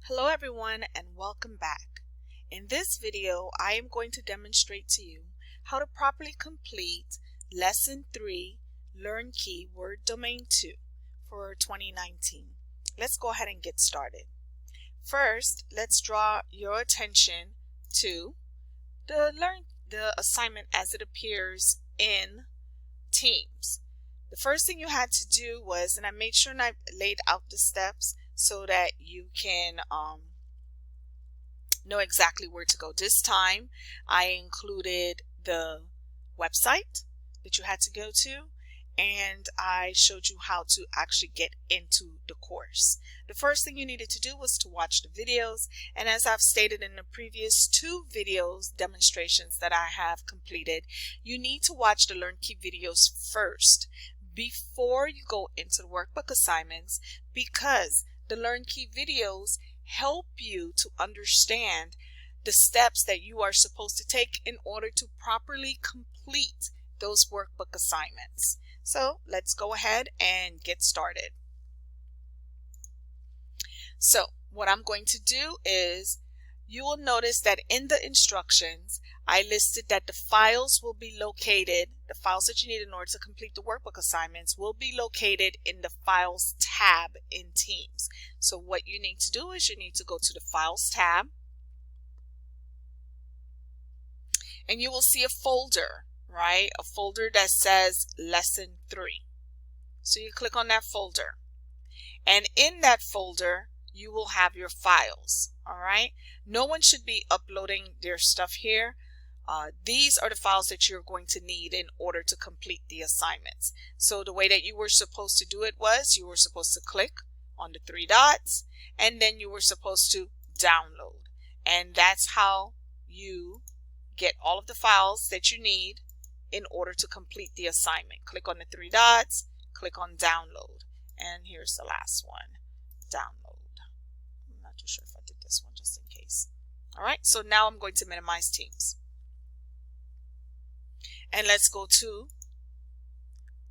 Hello everyone and welcome back. In this video, I am going to demonstrate to you how to properly complete Lesson 3, Learn Key Word Domain 2 for 2019. Let's go ahead and get started. First, let's draw your attention to the assignment as it appears in Teams. The first thing you had to do was, and I made sure and I laid out the steps so that you can know exactly where to go. This time I included the website that you had to go to, and I showed you how to actually get into the course. The first thing you needed to do was to watch the videos, and as I've stated in the previous 2 videos demonstrations that I have completed, you need to watch the Learn Key videos first before you go into the workbook assignments, because the Learn Key videos help you to understand the steps that you are supposed to take in order to properly complete those workbook assignments. So let's go ahead and get started. So what I'm going to do is, you will notice that in the instructions I listed that the files will be located, the files that you need in order to complete the workbook assignments will be located in the Files tab in Teams. So what you need to do is you need to go to the Files tab, and you will see a folder, right? A folder that says Lesson 3. So you click on that folder, and in that folder you will have your files. All right, no one should be uploading their stuff here. These are the files that you're going to need in order to complete the assignments. So the way that you were supposed to do it was, you were supposed to click on the 3 dots, and then you were supposed to download, and that's how you get all of the files that you need in order to complete the assignment. Click on the 3 dots, click on download, and here's the last one, download. I'm not too sure if I did this one just in case. All right, so now I'm going to minimize Teams, and let's go to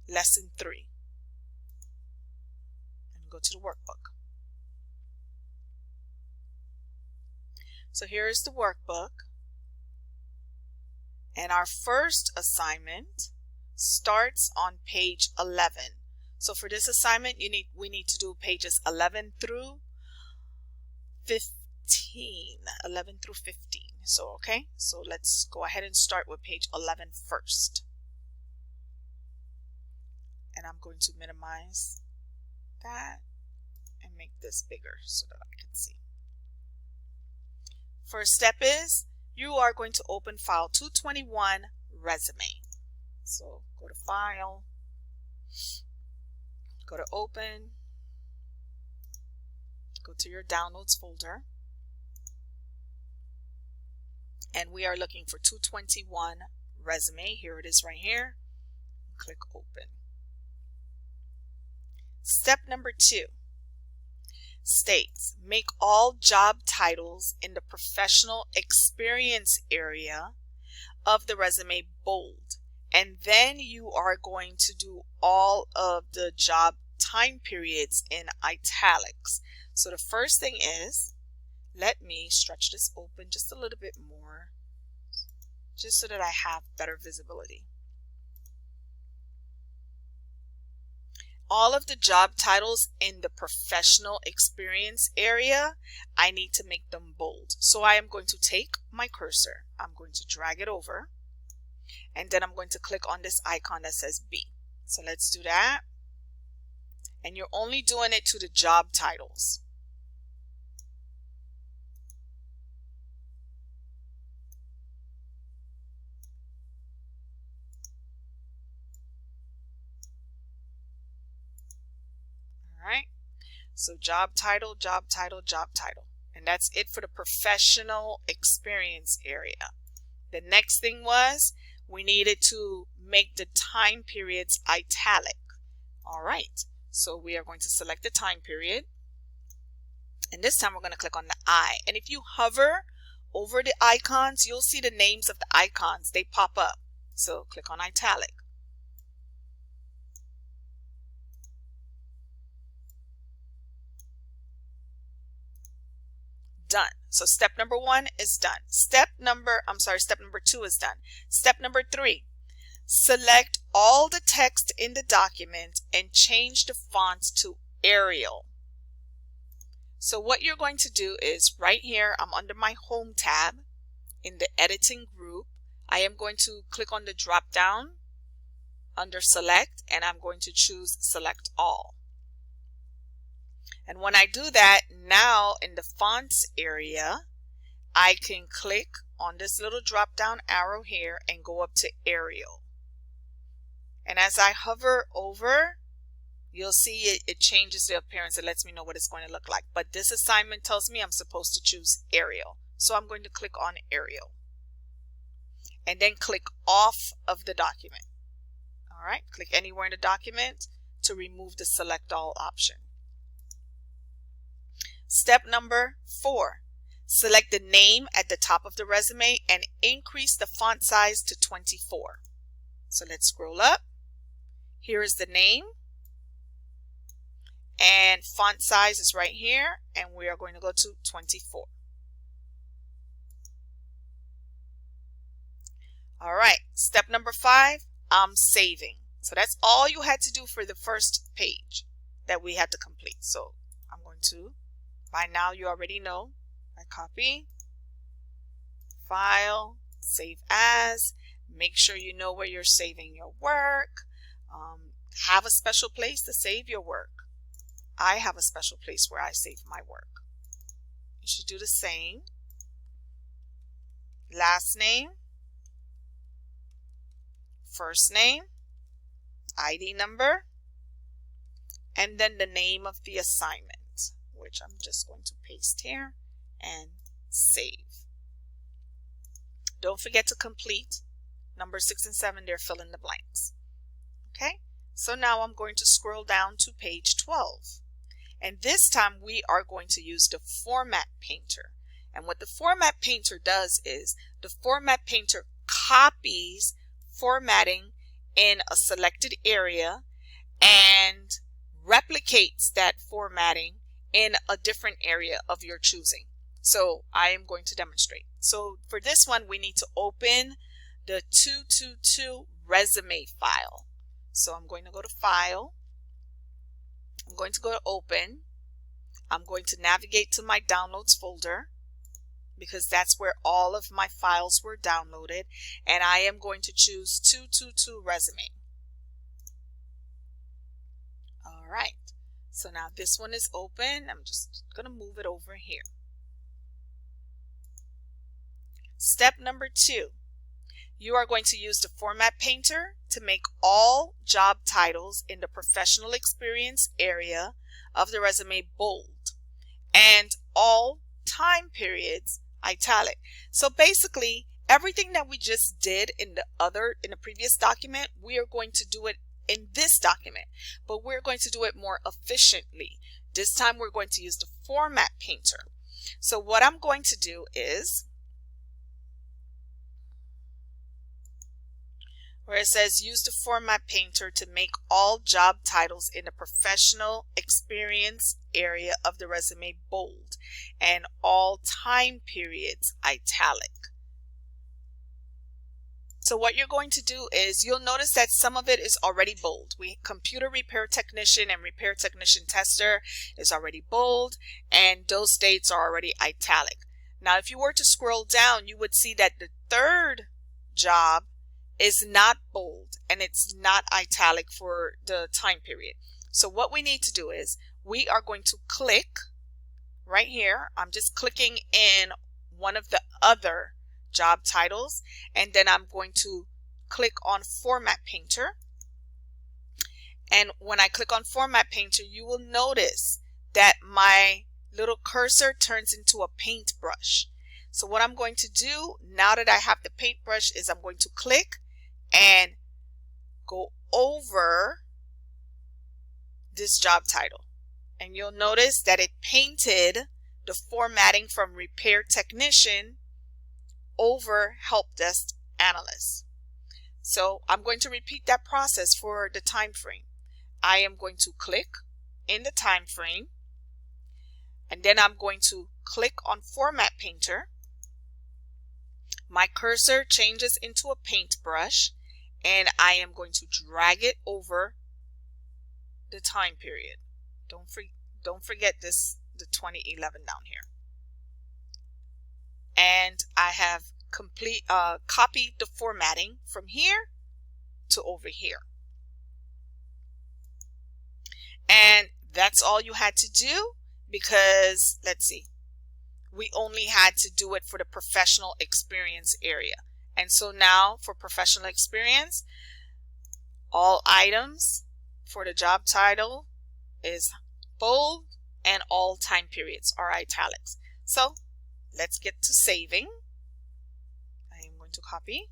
Lesson 3 and go to the workbook. So here is the workbook, and our first assignment starts on page 11. So for this assignment, we need to do pages 11 through 15. 11 through 15. So okay, so let's go ahead and start with page 11 first. And I'm going to minimize that and make this bigger so that I can see. First step is, you are going to open file 221 resume. So go to File, go to Open, go to your Downloads folder, and we are looking for 221 resume. Here it is right here. Click Open. Step number 2 states, make all job titles in the professional experience area of the resume bold, and then you are going to do all of the job time periods in italics. So the first thing is, let me stretch this open just a little bit more, just so that I have better visibility. All of the job titles in the professional experience area, I need to make them bold. So I am going to take my cursor, I'm going to drag it over, and then I'm going to click on this icon that says B. So let's do that. And you're only doing it to the job titles. Alright, so job title, job title, job title. And that's it for the professional experience area. The next thing was, we needed to make the time periods italic. Alright, so we are going to select the time period. And this time we're going to click on the I. And if you hover over the icons, you'll see the names of the icons. They pop up. So click on italic. So step number 1 is done. Step number 2 is done. Step number 3, select all the text in the document and change the font to Arial. So what you're going to do is right here, I'm under my Home tab in the editing group. I am going to click on the drop down under Select, and I'm going to choose Select All. And when I do that, now in the fonts area, I can click on this little drop down arrow here and go up to Arial. And as I hover over, you'll see it changes the appearance. It lets me know what it's going to look like. But this assignment tells me I'm supposed to choose Arial. So I'm going to click on Arial. And then click off of the document. All right, click anywhere in the document to remove the Select All option. Step number 4, select the name at the top of the resume and increase the font size to 24. So let's scroll up. Here is the name, and font size is right here, and we are going to go to 24. All right, step number 5, I'm saving. So that's all you had to do for the first page that we had to complete. So I'm going to, by now you already know, I copy, file, save as, make sure you know where you're saving your work. Have a special place to save your work. I have a special place where I save my work. You should do the same. Last name, first name, ID number, and then the name of the assignment, which I'm just going to paste here and save. Don't forget to complete number 6 and 7 there, fill in the blanks. Okay, so now I'm going to scroll down to page 12. And this time we are going to use the Format Painter. And what the Format Painter does is the Format Painter copies formatting in a selected area and replicates that formatting in a different area of your choosing. So I am going to demonstrate. So for this one, we need to open the 222 resume file. So I'm going to go to File. I'm going to go to Open. I'm going to navigate to my Downloads folder because that's where all of my files were downloaded. And I am going to choose 222 resume. All right. So now this one is open. I'm just going to move it over here. Step number 2. You are going to use the Format Painter to make all job titles in the professional experience area of the resume bold and all time periods italic. So basically everything that we just did in the previous document, we are going to do it in this document, but we're going to do it more efficiently. This time we're going to use the Format Painter. So what I'm going to do is, where it says use the Format Painter to make all job titles in the professional experience area of the resume bold and all time periods italic. So what you're going to do is you'll notice that some of it is already bold. Computer repair technician and repair technician tester is already bold, and those dates are already italic. Now if you were to scroll down, you would see that the third job is not bold and it's not italic for the time period. So what we need to do is we are going to click right here. I'm just clicking in one of the other job titles, and then I'm going to click on Format Painter. And when I click on Format Painter, you will notice that my little cursor turns into a paintbrush. So what I'm going to do now that I have the paintbrush is I'm going to click and go over this job title, and you'll notice that it painted the formatting from repair technician over help desk analyst. So I'm going to repeat that process for the time frame. I am going to click in the time frame, and then I'm going to click on Format Painter. My cursor changes into a paintbrush, and I am going to drag it over the time period. Don't forget this, the 2011 down here. And I have copied the formatting from here to over here. And that's all you had to do, because let's see, we only had to do it for the professional experience area. And so now for professional experience, all items for the job title is bold and all time periods are italics. So let's get to saving. I am going to copy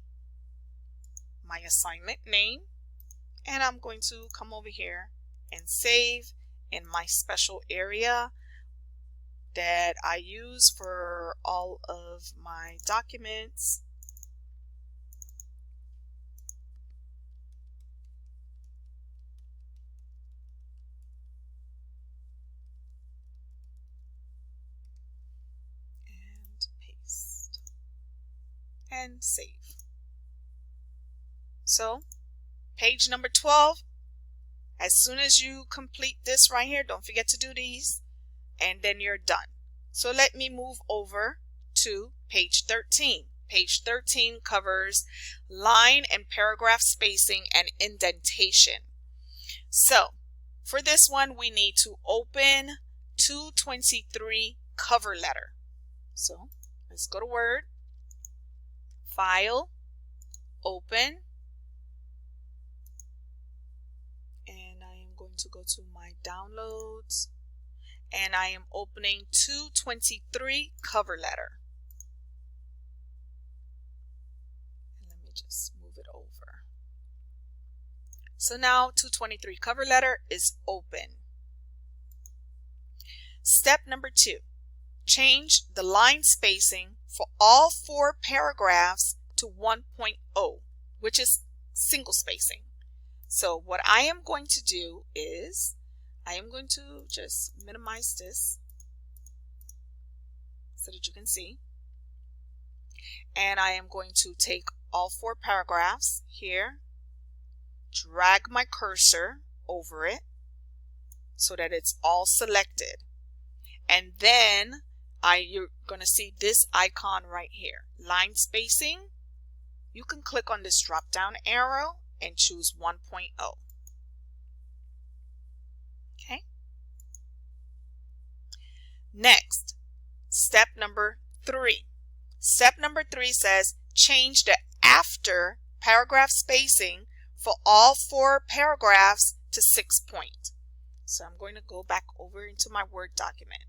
my assignment name, and I'm going to come over here and save in my special area that I use for all of my documents. And paste and save. So page number 12, as soon as you complete this right here, don't forget to do these, and then you're done. So let me move over to page 13. Page 13 covers line and paragraph spacing and indentation. So for this one, we need to open 223 cover letter. So let's go to Word, File, Open, and I am going to go to my downloads, and I am opening 223 cover letter. And let me just move it over. So now 223 cover letter is open. Step number 2, change the line spacing for all 4 paragraphs to 1.0, which is single spacing. So what I am going to do is I am going to just minimize this so that you can see. And I am going to take all 4 paragraphs here, drag my cursor over it so that it's all selected. And then you're going to see this icon right here, line spacing. You can click on this drop down arrow and choose 1.0. Okay. Next, step number 3. Step number 3 says change the after paragraph spacing for all 4 paragraphs to 6 point. So I'm going to go back over into my Word document.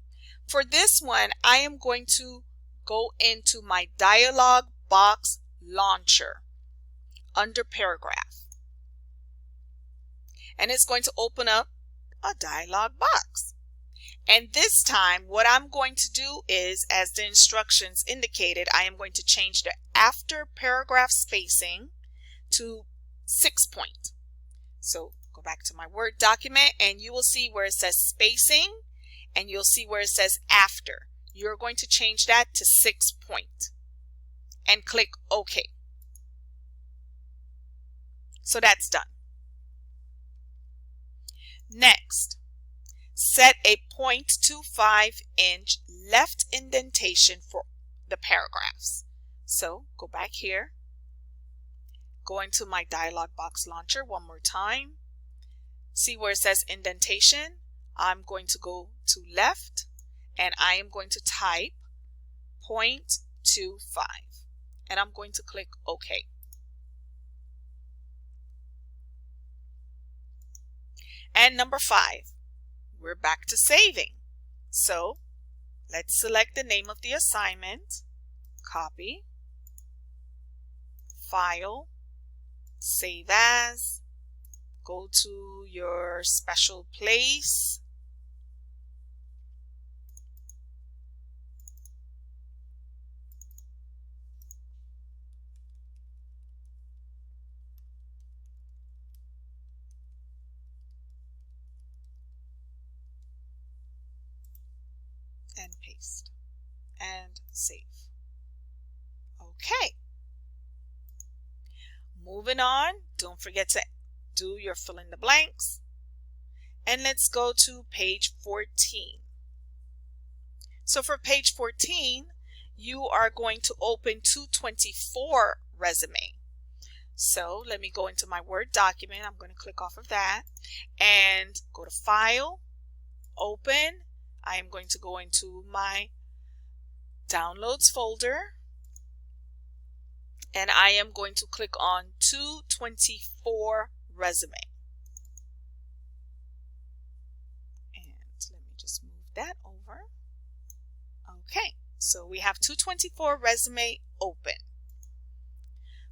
For this one, I am going to go into my dialog box launcher under paragraph. And it's going to open up a dialog box. And this time, what I'm going to do is, as the instructions indicated, I am going to change the after paragraph spacing to 6 point. So go back to my Word document and you will see where it says spacing, and you'll see where it says after. You're going to change that to 6 point and click OK. So that's done. Next, set a 0.25 inch left indentation for the paragraphs. So go back here, go into my dialog box launcher one more time. See where it says indentation? I'm going to go to left and I am going to type 0.25 and I'm going to click OK. And number 5, we're back to saving. So let's select the name of the assignment, copy, File, Save As, go to your special place, and paste. and save. Okay. Moving on, don't forget to do your fill in the blanks. And let's go to page 14. So for page 14, you are going to open 224 resume. So let me go into my Word document. I'm going to click off of that and go to File, Open. I am going to go into my Downloads folder. And I am going to click on 224 resume. And let me just move that over. Okay, so we have 224 resume open.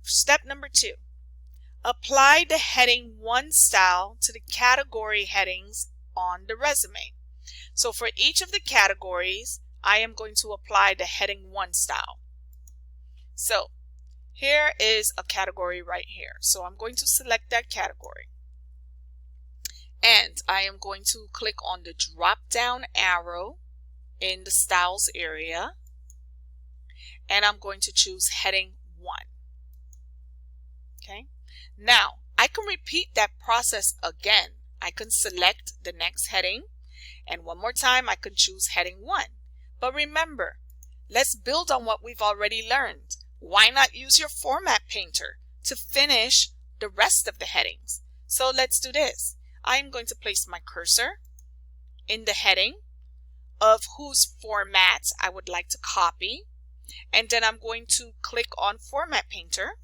Step number 2, apply the heading 1 style to the category headings on the resume. So for each of the categories, I am going to apply the heading 1 style. So here is a category right here. So I'm going to select that category. And I am going to click on the drop down arrow in the styles area. And I'm going to choose heading 1. Okay. Now I can repeat that process again. I can select the next heading. And one more time I can choose heading 1. But remember, let's build on what we've already learned. Why not use your format painter to finish the rest of the headings? So let's do this. I am going to place my cursor in the heading of whose format I would like to copy. And then I'm going to click on Format Painter.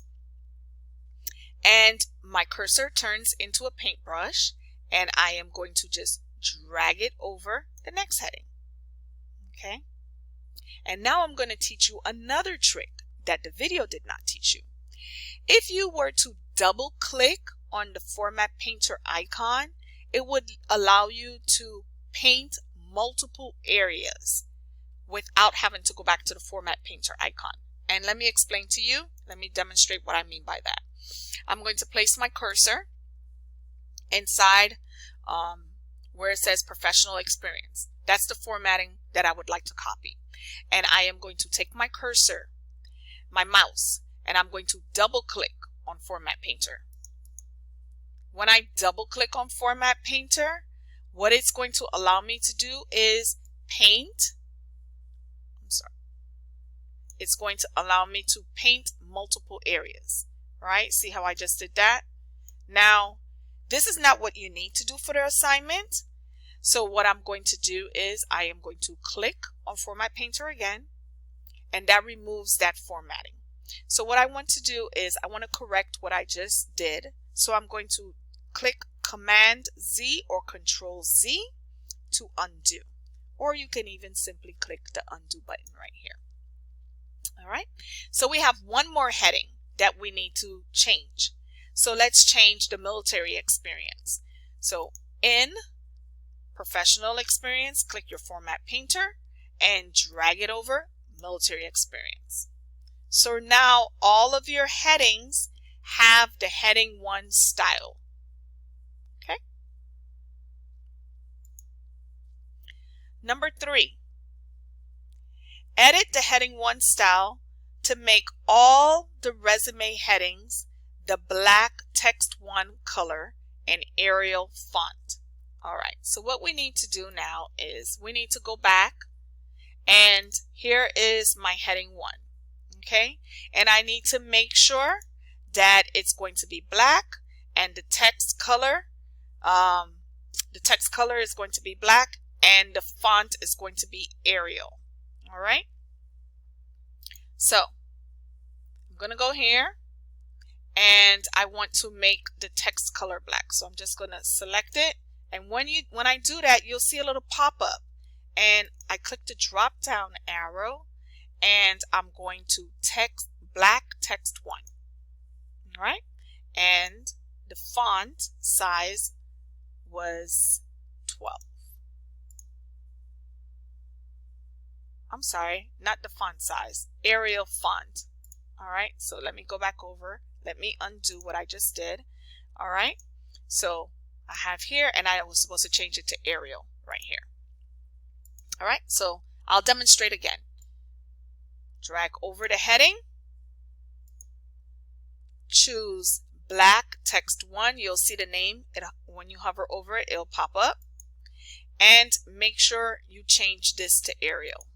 And my cursor turns into a paintbrush. And I am going to just drag it over the next heading. Okay. And now I'm going to teach you another trick that the video did not teach you. If you were to double click on the Format Painter icon, it would allow you to paint multiple areas without having to go back to the Format Painter icon. And let me explain to you, let me demonstrate what I mean by that. I'm going to place my cursor inside where it says Professional Experience. That's the formatting that I would like to copy. And I am going to take my cursor, my mouse, and I'm going to double click on Format Painter. When I double click on Format Painter, what it's going to allow me to do is paint. It's going to allow me to paint multiple areas, right? See how I just did that? Now, this is not what you need to do for the assignment. So what I'm going to do is I am going to click on Format Painter again, and that removes that formatting. So what I want to do is I want to correct what I just did. So I'm going to click Command Z or Control Z to undo. Or you can even simply click the undo button right here. All right. So we have one more heading that we need to change. So let's change the military experience. So in Professional Experience, click your Format Painter and drag it over Military Experience. So now all of your headings have the heading 1 style. Okay. Number 3, edit the heading 1 style to make all the resume headings the black text 1 color and Arial font. All right, so what we need to do now is we need to go back, and here is my heading 1. Okay, and I need to make sure that it's going to be black and the text color is going to be black and the font is going to be Arial. All right, so I'm going to go here and I want to make the text color black. So I'm just going to select it, and when I do that, you'll see a little pop-up, and I click the drop down arrow and I'm going to black text 1. All right, and the font size was 12. I'm sorry, not the font size, Arial font. All right, so let me go back over. Let me undo what I just did. All right, so I have here, and I was supposed to change it to Arial right here. All right, so I'll demonstrate again. drag over the heading, choose black text 1. You'll see the name. When you hover over it, it'll pop up. And make sure you change this to Arial.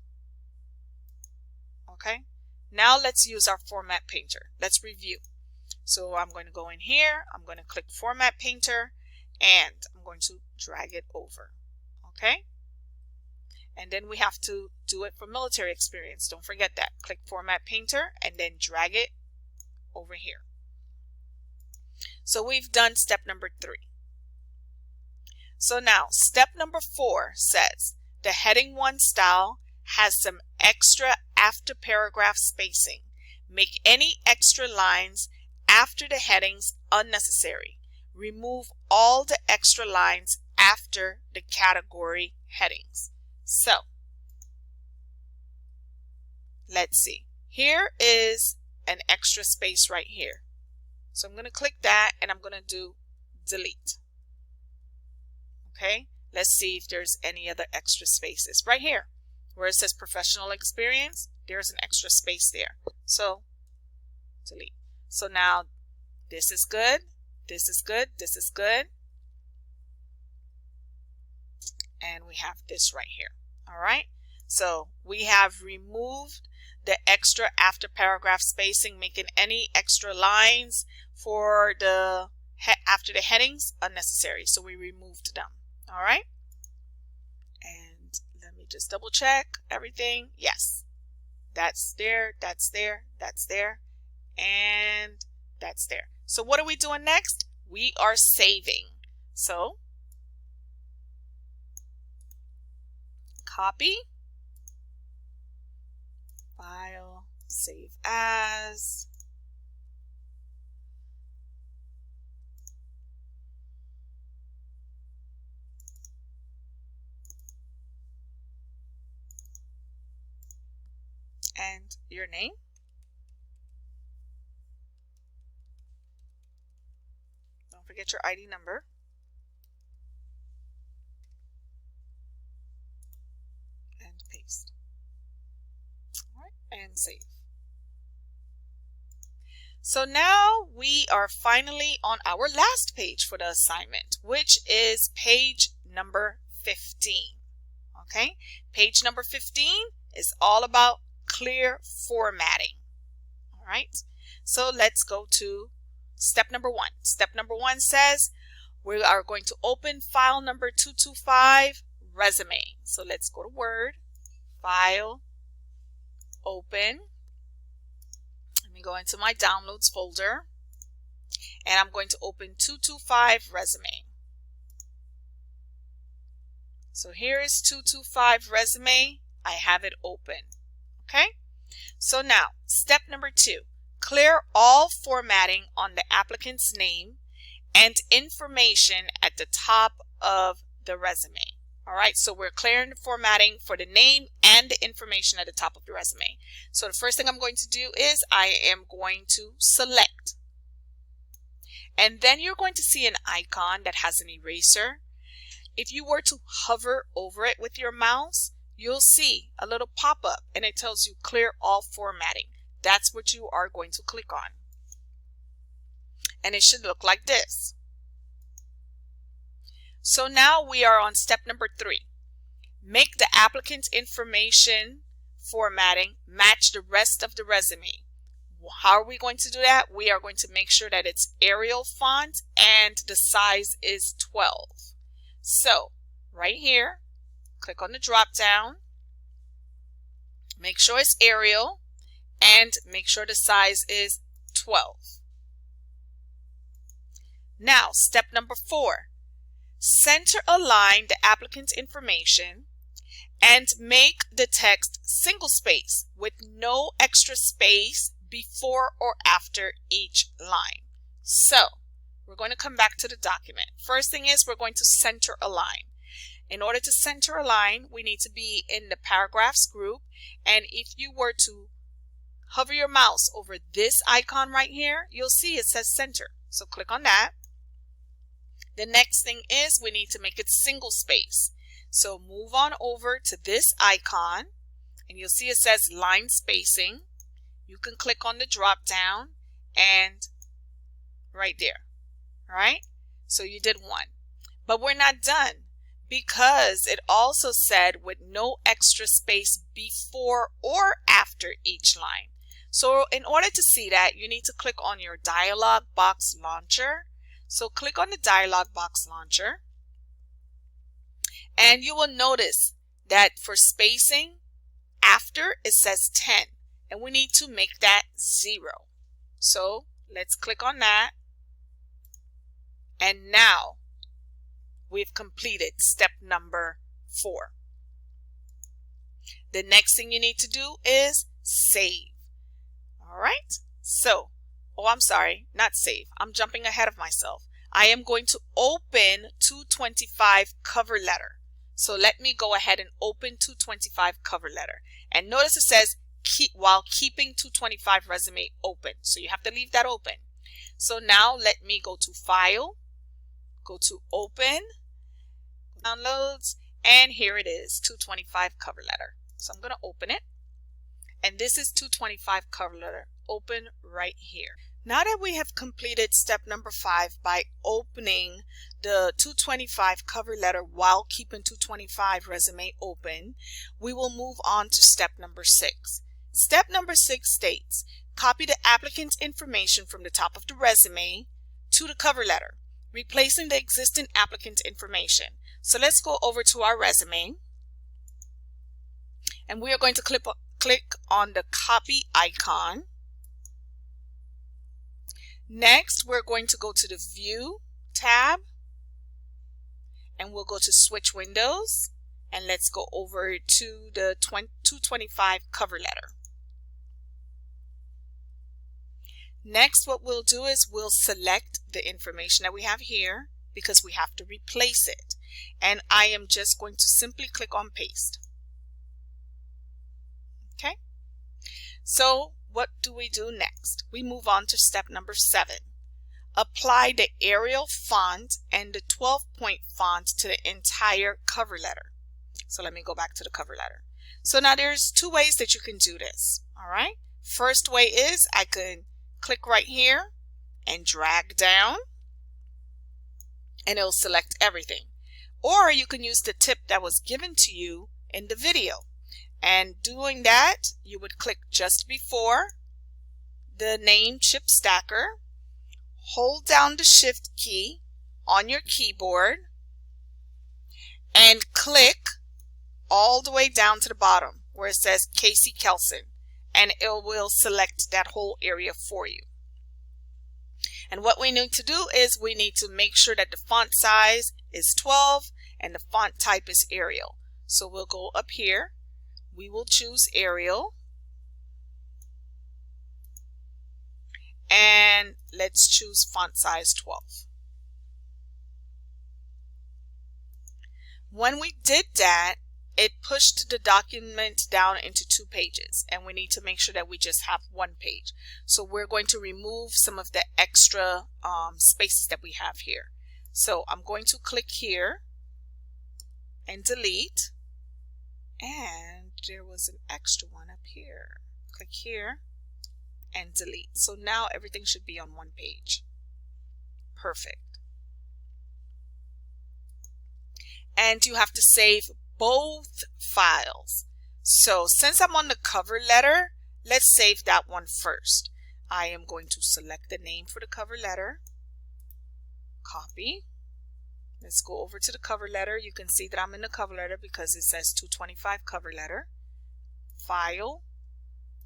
Okay, now let's use our Format Painter. Let's review. So I'm going to go in here, I'm going to click Format Painter, and I'm going to drag it over. Okay, and then we have to do it for military experience. Don't forget that. Click Format Painter and then drag it over here. So we've done step number 3. So now step number 4 says the heading 1 style has some extra after paragraph spacing. Make any extra lines after the headings unnecessary. Remove all the extra lines after the category headings. So let's see. Here is an extra space right here. So I'm going to click that and I'm going to do delete. Okay, let's see if there's any other extra spaces. Right here where it says professional experience, there's an extra space there. So delete. So now this is good, this is good, this is good. And we have this right here. All right, so we have removed the extra after paragraph spacing, making any extra lines for the after the headings unnecessary. So we removed them. All right, and let me just double check everything. Yes, that's there, that's there, that's there, and that's there. So what are we doing next? We are saving. So copy, file, save as. And your name. Don't forget your ID number. And paste. All right, and save. So now we are finally on our last page for the assignment, which is page number 15. Okay, page number 15 is all about clear formatting. All right, so let's go to step number 1. Step number 1 says we are going to open file number 225, resume. So let's go to Word, File, Open. Let me go into my Downloads folder, and I'm going to open 225 resume. So here is 225 resume. I have it open. Okay, so now step number 2, clear all formatting on the applicant's name and information at the top of the resume. All right, so we're clearing the formatting for the name and the information at the top of the resume. So the first thing I'm going to do is I am going to select. And then you're going to see an icon that has an eraser. If you were to hover over it with your mouse, you'll see a little pop-up and it tells you clear all formatting. That's what you are going to click on. And it should look like this. So now we are on step number 3. Make the applicant's information formatting match the rest of the resume. How are we going to do that? We are going to make sure that it's Arial font and the size is 12. So right here, click on the drop down, make sure it's Arial, and make sure the size is 12. Now, step number 4, center align the applicant's information and make the text single space with no extra space before or after each line. So we're going to come back to the document. First thing is we're going to center align. In order to center align, we need to be in the paragraphs group, and if you were to hover your mouse over this icon right here, you'll see it says center. So click on that. The next thing is we need to make it single space. So move on over to this icon and you'll see it says line spacing. You can click on the drop down and right there, right? So you did one. But we're not done, because it also said with no extra space before or after each line. So in order to see that, you need to click on your dialog box launcher. So click on the dialog box launcher, and you will notice that for spacing after, it says 10, and we need to make that 0. So let's click on that, and now we've completed step number 4. The next thing you need to do is save. All right, so, I'm sorry, not save. I'm jumping ahead of myself. I am going to open 225 cover letter. So let me go ahead and open 225 cover letter. And notice it says while keeping 225 resume open. So you have to leave that open. So now let me go to File, go to Open, Downloads, and here it is, 225 cover letter. So I'm going to open it. And this is 225 cover letter, open right here. Now that we have completed step number 5 by opening the 225 cover letter while keeping 225 resume open, we will move on to step number 6. Step number 6 states, copy the applicant's information from the top of the resume to the cover letter, replacing the existing applicant's information. So let's go over to our resume, and we are going to click on the copy icon. Next, we're going to go to the View tab, and we'll go to Switch Windows, and let's go over to the 225 cover letter. Next, what we'll do is we'll select the information that we have here because we have to replace it. And I am just going to simply click on Paste. Okay, so what do we do next? We move on to step number 7. Apply the Arial font and the 12-point font to the entire cover letter. So let me go back to the cover letter. So now there's 2 ways that you can do this. All right. First way is I can click right here and drag down, and it'll select everything. Or you can use the tip that was given to you in the video. And doing that, you would click just before the name Chip Stacker, hold down the Shift key on your keyboard, and click all the way down to the bottom where it says Casey Kelson, and it will select that whole area for you. And what we need to do is we need to make sure that the font size is 12 and the font type is Arial. So we'll go up here. We will choose Arial, and let's choose font size 12. When we did that, it pushed the document down into 2 pages, and we need to make sure that we just have 1 page. So we're going to remove some of the extra spaces that we have here. So I'm going to click here and delete, and there was an extra one up here. Click here and delete. So now everything should be on 1 page. Perfect. And you have to save both files. So since I'm on the cover letter, let's save that one first. I am going to select the name for the cover letter, copy. Let's go over to the cover letter. You can see that I'm in the cover letter because it says 225 cover letter. File,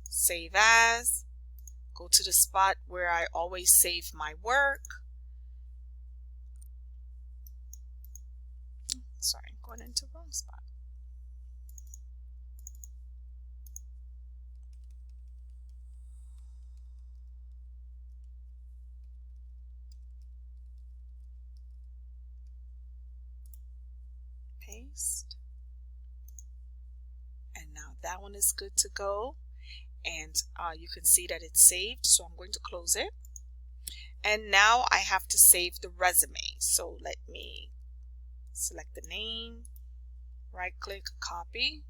save as, go to the spot where I always save my work. Sorry, I'm going into the wrong spot. Paste. And now that one is good to go. And you can see that it's saved. So I'm going to close it. And now I have to save the resume. So let me select the name, right click, copy.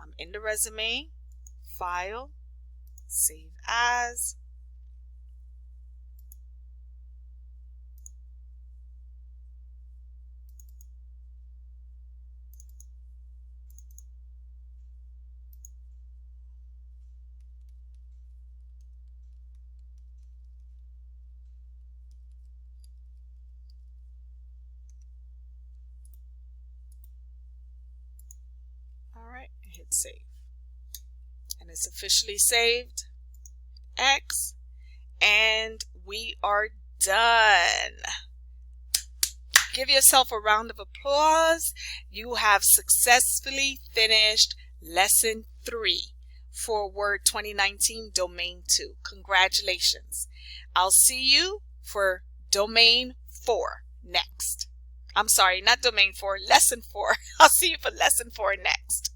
I'm in the resume, File, Save As. All right, hit save. And it's officially saved. X. And we are done. Give yourself a round of applause. You have successfully finished Lesson 3 for Word 2019 Domain 2. Congratulations. I'll see you for Domain 4 next. I'm sorry, not Domain 4, Lesson 4. I'll see you for Lesson 4 next.